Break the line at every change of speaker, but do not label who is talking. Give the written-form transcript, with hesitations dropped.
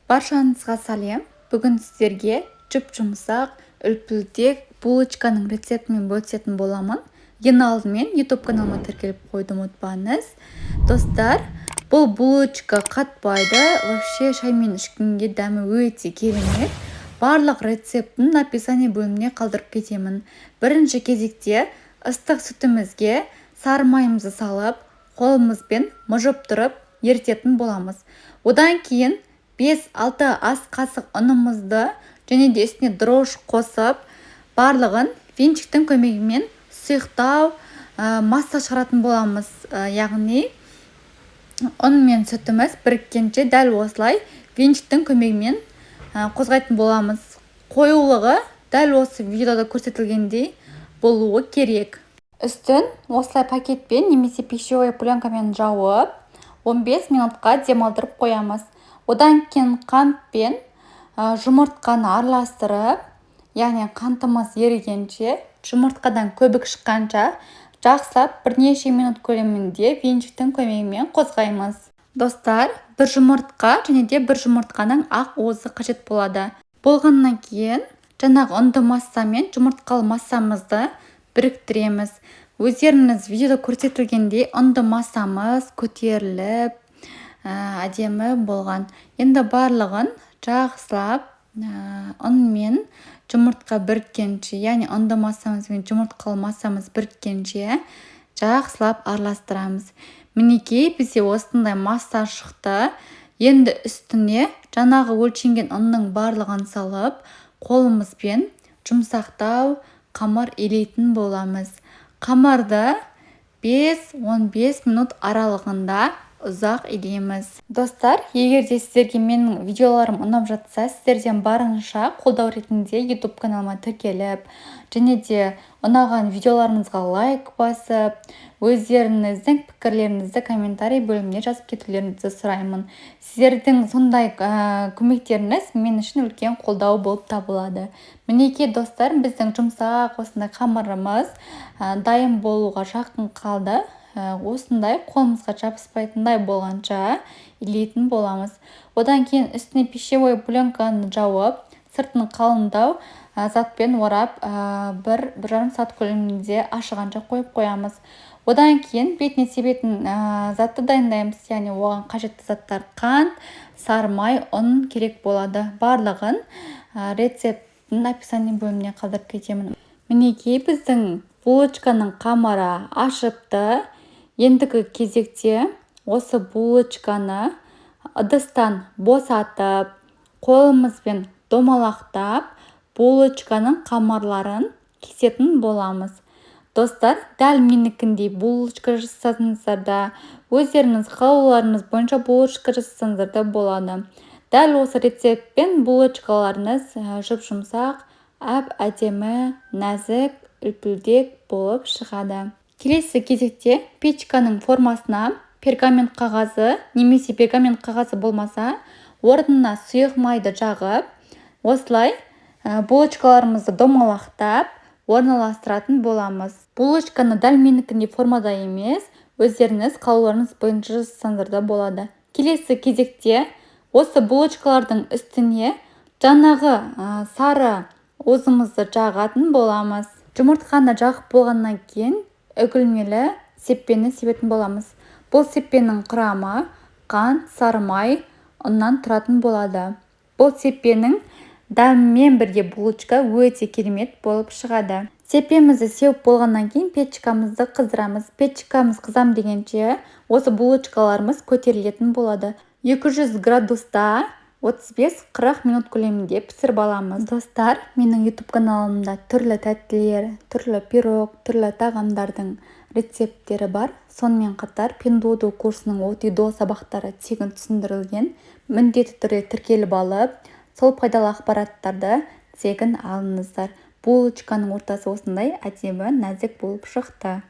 Баршаңызға сәлем. Бүгін сіздерге жұп-жұмсақ, үлпілдек булочканың рецептімен бөлісетін боламын. Ең алдымен YouTube каналыма тіркеліп қойды ұмытпаңыз. Достар, бұл булочка қатпайды, вообще шаймен ішкенге дәмі өте керемет. Барлық рецептін описание бөліміне қалдырып кетемін. Бірінші кезекте ыстық сүтімізге сары майымызды салып, қолымызбен мұжып тұрып ерітетін боламыз. Одан кейін 5-6 ас қасық ұнымызды және де үстіне дрожж қосып, барлығын венчиктің көмегімен сұйықтау масса шығаратын боламыз. Яғни ұн мен сүтіміз біріккенше дәл осылай венчиктің көмегімен қозғайтын боламыз. Қоюлығы дәл осы видеода көрсетілгендей болуы керек. Үстін осылай пакетпен немесе пищевой пленкамен жауып 15 минутқа демалдырып қоямыз. Одан кейін қант пен жұмыртқаны араластырып, яғни қантымыз ерігенше, жұмыртқадан көбік шыққанша жақсылап бірнеше минут көлемінде венчиктің көмегімен қозғаймыз. Достар, бір жұмыртқа және де бір жұмыртқаның ақ уызы қажет болады. Болғаннан кейін жаңағы ұнды масса мен жұмыртқалы массамызды біріктіреміз. Өздеріңіз видеода көрсетілгендей ұнды массамыз көтеріліп, әдемі болған. Енді барлығын жақсылап ұн мен жұмыртқа біріккенше, яғни ұнды массамыз бен жұмыртқалы массамыз біріккенше жақсылап араластырамыз. Мінекей бізде осындай масса шықты. Енді үстіне жаңағы өлшенген ұнның барлығын салып, қолымызбен жұмсақтау қамыр илейтін боламыз. Қамырды 5-15 минут аралығында ұзақ илейміз. Достар, егер де сіздерге менің видеоларым ұнап жатса, сіздерден барынша қолдау ретінде YouTube каналыма тіркеліп, және де ұнаған видеоларыңызға лайк басып, өздеріңіздің пікірлеріңізді комментарий бөліміне жазып кетулеріңізді сұраймын. Сіздердің сондай көмектеріңіз мен үшін үлкен қолдау болып табылады. Мінекей достар, біздің жұмсақ осындай қамырымыз дайын болуға жақын қалды. Осындай қолымызға жабыспайтындай болғанша илейтін боламыз. Одан кейін үстіне пищевой пленканы жауып, сыртын қалыңдау затпен орап, 1-1,5 сағат көлемінде ашығанша қойып қоямыз. Одан кейін бетіне себетін затты дайындаймыз, яғни оған қажетті заттар қант, сары май, ұн керек болады. Барлығын рецепттің описание бөліміне қалдырып кетемін. Мінекей біздің булочканың қамыры ашыпты. Ендігі кезекте осы булочканы ыдыстан босатып, қолымызбен домалақтап, булочканың қамырларын кесетін боламыз. Достар, дәл менікіндей булочка жасасаңыздар да, өздеріңіз қалауларыңыз бойынша булочка жасасаңыздар да болады. Дәл осы рецептпен булочкаларыңыз жұп-жұмсақ, әп-әдемі, нәзік, үлпілдек болып шығады. Келесі кезекте печканың формасына пергамент қағазы немесе пергамент қағазы болмаса, орнына сұйық майды жағып, осылай булочкаларымызды домалақтап орналастыратын боламыз. Булочканы дәл менікіндей формада емес, өздеріңіз қалауларыңыз бойынша жасасаңыздар да болады. Келесі кезекте осы булочкалардың үстіне жаңағы сары уызымызды жағатын боламыз. Жұмыртқаны жағып болғаннан кейін үгілмелі сеппені себетін боламыз. Бұл сеппенің құрамы қант, сары май, ұннан тұратын болады. Бұл сеппенің дәмімен бірге булочка өте керемет болып шығады. Сеппемізді сеуіп болғаннан кейін печкамызды қыздырамыз. Печкамыз қызам дегенше осы булочкаларымыз көтерілетін болады. 200 градуста 35-40 минут көлемінде пісіріп аламыз. Достар, менің YouTube каналымда түрлі тәттілер, түрлі пирог, түрлі тағамдардың рецепттері бар. Сонымен қатар Pinduoduo курсының OTDO сабақтары тегін түсіндірілген. Міндетті түрде тіркеліп алып, сол пайдалы ақпараттарды тегін алыңыздар. Булочканың ортасы осындай әдемі, нәзік болып шықты.